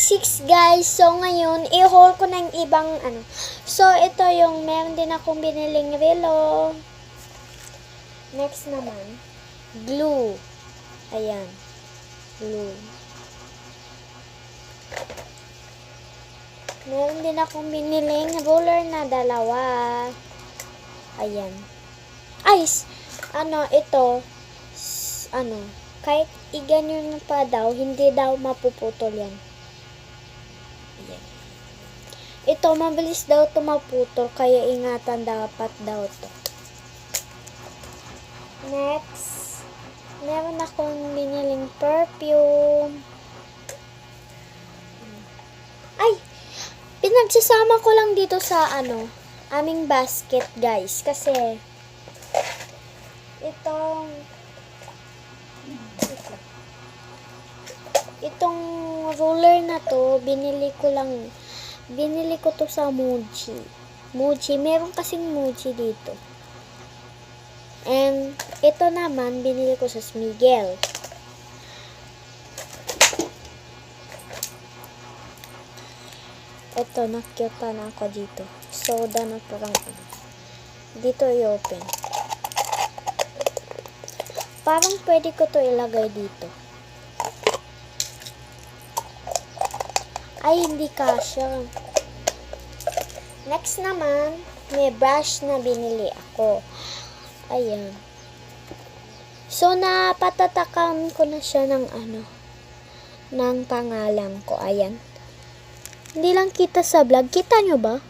6 guys. So ngayon, i-haul ko na yung ibang ano. So ito yung meron din akong biniling relo. Next naman, glue. Ayan. Glue. Meron din akong biniling roller na dalawa. Ayan. Ay, ito, kahit iganyan pa daw, hindi daw mapuputol yan. Ayan. Ito, mabilis daw ito maputol, kaya ingatan dapat daw ito. Next, meron akong biniling perfume. Ay, pinagsasama ko lang dito sa aming basket guys. Kasi, itong roller na to, binili ko to sa Muji. Meron kasing Muji dito. And, ito naman, binili ko sa Smigel. Ito, nakyutan ako dito. Soda na parang dito i-open. Parang pwede ko to ilagay dito. Ay, hindi kasya. Next naman, may brush na binili ako. Ayan. So, napatatakan ko na siya ng ng pangalan ko. Ayan. Hindi lang kita sa vlog. Kita nyo ba?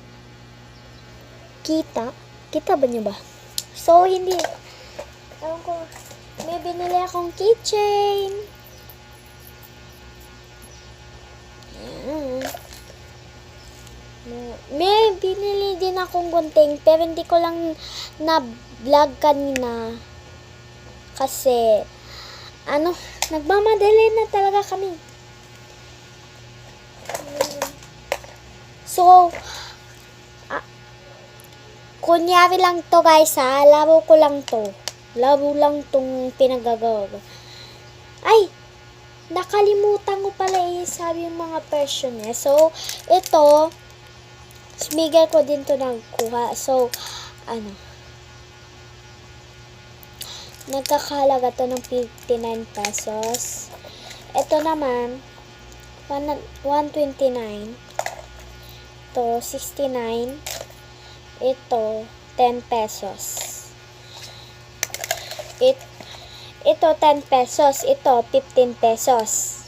Kita? Kita ba nyo ba? So, hindi. Ewan ko. May binili akong keychain. Ayan. May binili din akong gunting. Pero hindi ko lang na-vlog kanina. Kasi, nagmamadali na talaga kami. So, kunyari lang to guys ha. Laro ko lang to. Laro lang tong pinagagawa ko. Ay! Nakalimutan ko pala sabi yung mga presyo niya. So, ito, Smigel ko din to nagkuha. So, nagkakahalaga to ng 59 pesos. Ito naman, 129. Ito, 69. Ito, 10 pesos. Ito, 10 pesos. Ito, 15 pesos.